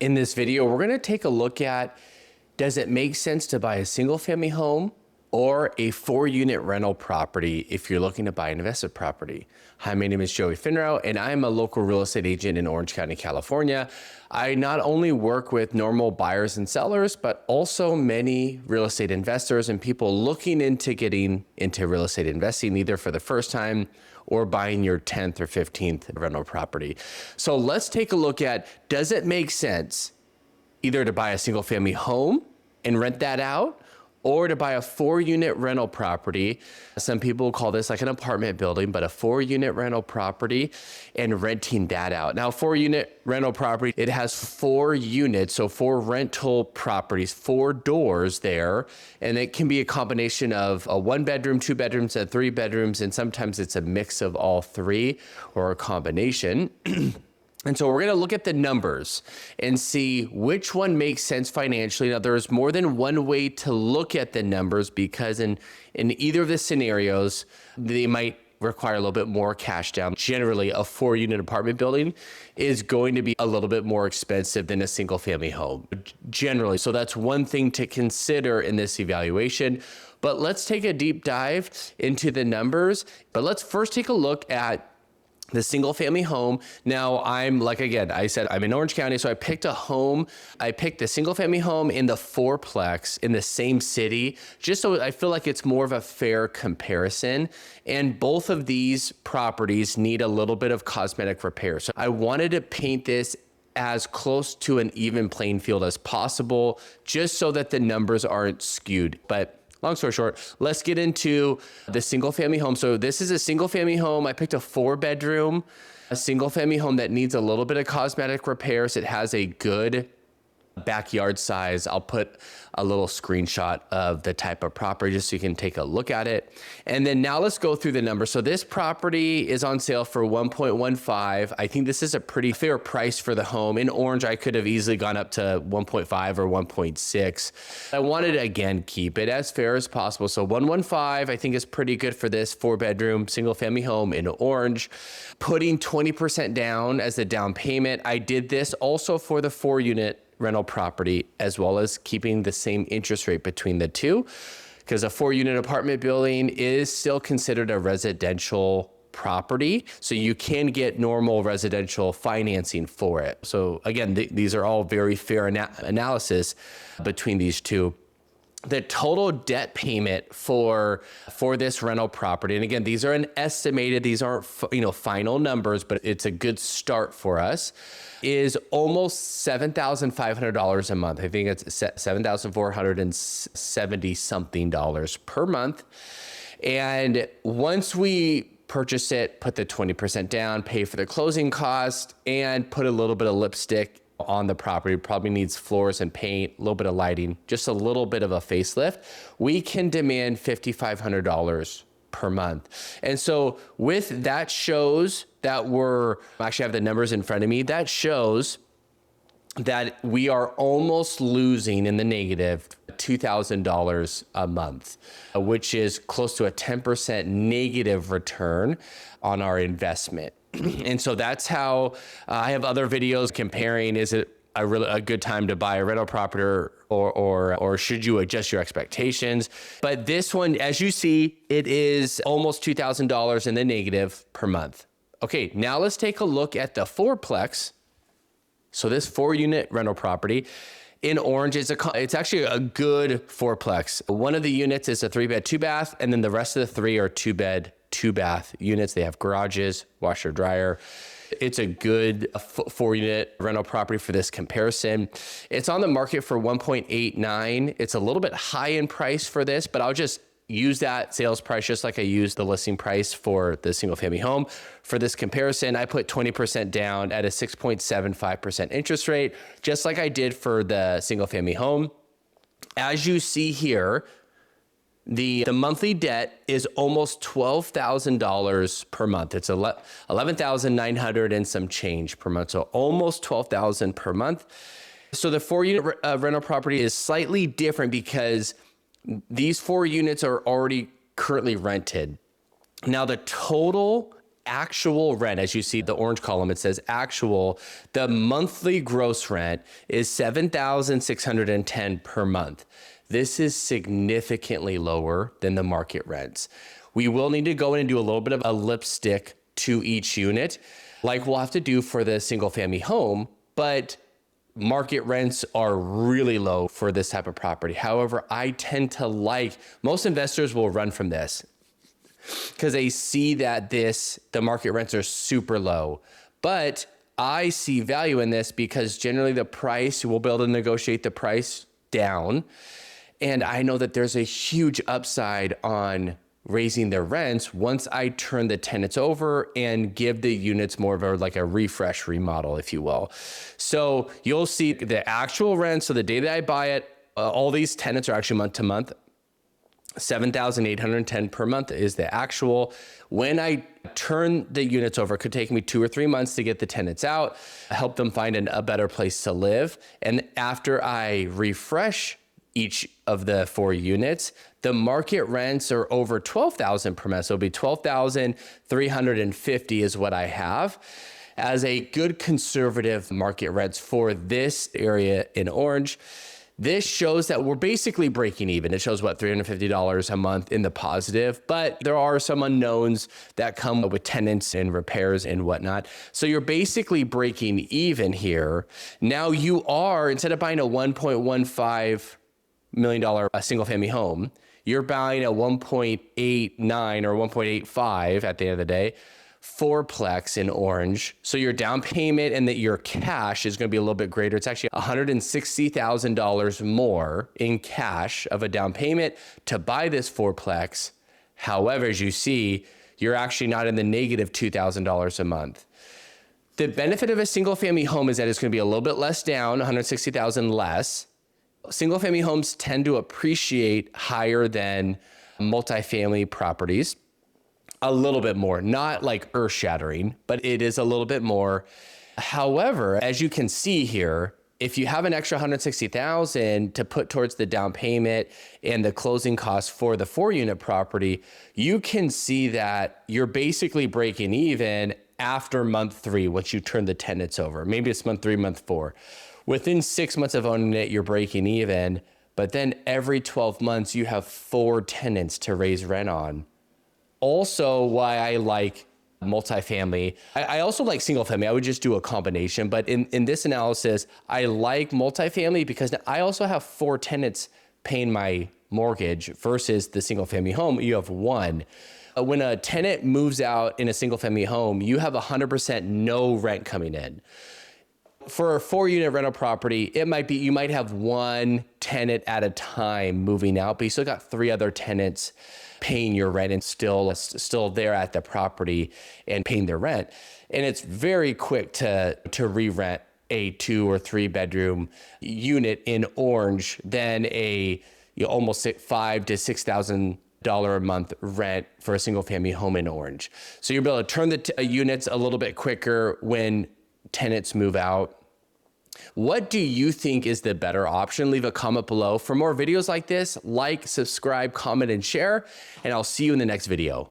In this video, we're going to take a look at, does it make sense to buy a single family home or a 4-unit rental property if you're looking to buy an investment property? Hi, my name is Joey Finrow, and I'm a local real estate agent in Orange County, California. I not only work with normal buyers and sellers, but also many real estate investors and people looking into getting into real estate investing, either for the first time or buying your 10th or 15th rental property. So let's take a look at, does it make sense either to buy a single family home and rent that out, or to buy a 4-unit rental property? Some people call this like an apartment building, but a 4-unit rental property and renting that out. Now, 4-unit rental property, it has 4 units, so 4 rental properties, 4 doors there, and it can be a combination of a 1-bedroom, 2 bedrooms, and 3 bedrooms, and sometimes it's a mix of all 3 or a combination. And so we're going to look at the numbers and see which one makes sense financially. Now, there's more than one way to look at the numbers, because in either of the scenarios, they might require a little bit more cash down. Generally, a 4-unit apartment building is going to be a little bit more expensive than a single family home, generally. So that's one thing to consider in this evaluation. But let's take a deep dive into the numbers. But let's first take a look at the single family home. Now, I said, I'm in Orange County, so I picked a home. I picked the single family home in the 4-plex in the same city, just so I feel like it's more of a fair comparison. And both of these properties need a little bit of cosmetic repair. So I wanted to paint this as close to an even playing field as possible, just so that the numbers aren't skewed. But long story short, let's get into the single family home. So this is a single family home. I picked a 4-bedroom, a single family home that needs a little bit of cosmetic repairs. It has a good backyard size. I'll put a little screenshot of the type of property just so you can take a look at it. And then now let's go through the numbers. So this property is on sale for $1.15. I think this is a pretty fair price for the home. In Orange, I could have easily gone up to 1.5 or 1.6. I wanted to, again, keep it as fair as possible. So 1.15, I think, is pretty good for this 4-bedroom single family home in Orange. Putting 20% down as the down payment. I did this also for the 4-unit rental property, as well as keeping the same interest rate between the two, because a 4-unit apartment building is still considered a residential property. So you can get normal residential financing for it. So again, these are all very fair analysis between these two. The total debt payment for this rental property, and again, these are an estimated, these aren't final numbers, but it's a good start for us, is almost $7,500 a month. I think it's $7,470 something per month. And once we purchase it, put the 20% down, pay for the closing cost, and put a little bit of lipstick on the property, probably needs floors and paint, a little bit of lighting, just a little bit of a facelift, we can demand $5,500 per month. And so with that shows that I actually have the numbers in front of me, that shows that we are almost losing in the negative $2,000 a month, which is close to a 10% negative return on our investment. And so that's how I have other videos comparing, is it a good time to buy a rental property, or should you adjust your expectations? But this one, as you see, it is almost $2,000 in the negative per month. Okay, now let's take a look at the 4-plex. So this 4-unit rental property in Orange, it's actually a good 4-plex. One of the units is a 3-bed, 2-bath, and then the rest of the 3 are 2-bed, 2-bath units. They have garages, washer, dryer. It's a good 4-unit rental property for this comparison. It's on the market for $1.89. It's a little bit high in price for this, but I'll just use that sales price just like I used the listing price for the single family home. For this comparison, I put 20% down at a 6.75% interest rate, just like I did for the single family home. As you see here, the monthly debt is almost $12,000 per month. It's $11,900 and some change per month. So almost $12,000 per month. So the 4-unit rental property is slightly different because these 4 units are already currently rented. Now the total actual rent, as you see the orange column, it says actual, the monthly gross rent is $7,610 per month. This is significantly lower than the market rents. We will need to go in and do a little bit of a lipstick to each unit, like we'll have to do for the single family home, but market rents are really low for this type of property. However, I tend to like, most investors will run from this because they see that the market rents are super low. But I see value in this because generally the price, we'll be able to negotiate the price down. And I know that there's a huge upside on raising their rents once I turn the tenants over and give the units more of a refresh remodel, if you will. So you'll see the actual rent. So the day that I buy it, all these tenants are actually month to month. $7,810 per month is the actual. When I turn the units over, it could take me 2 or 3 months to get the tenants out, help them find a better place to live. And after I refresh each of the 4 units, the market rents are over $12,000 per month. So it'll be $12,350 is what I have as a good conservative market rents for this area in orange. This shows that we're basically breaking even. It shows what, $350 a month in the positive, but there are some unknowns that come with tenants and repairs and whatnot. So you're basically breaking even here. Now you are, instead of buying a $1.15 million single family home, you're buying a 1.89 or 1.85 at the end of the day, fourplex in orange. So your down payment and your cash is going to be a little bit greater. It's actually $160,000 more in cash of a down payment to buy this fourplex. However, as you see, you're actually not in the negative $2,000 a month. The benefit of a single family home is that it's going to be a little bit less down, $160,000 less. Single family homes tend to appreciate higher than multifamily properties. A little bit more, not like earth shattering, but it is a little bit more. However, as you can see here, if you have an extra $160,000 to put towards the down payment and the closing costs for the 4-unit property, you can see that you're basically breaking even after month 3, once you turn the tenants over. Maybe it's month 3, month 4. Within 6 months of owning it, you're breaking even, but then every 12 months, you have 4 tenants to raise rent on. Also, why I like multifamily, I also like single family. I would just do a combination, but in this analysis, I like multifamily because I also have 4 tenants paying my mortgage versus the single family home, you have 1. When a tenant moves out in a single family home, you have 100% no rent coming in. For a 4-unit rental property, it might be, you might have 1 tenant at a time moving out, but you still got 3 other tenants paying your rent and still there at the property and paying their rent. And it's very quick to re-rent a 2 or 3 bedroom unit in orange than a almost $5,000 to $6,000 a month rent for a single family home in orange. So you'll be able to turn the units a little bit quicker when tenants move out. What do you think is the better option? Leave a comment below. For more videos like this, like, subscribe, comment, and share, and I'll see you in the next video.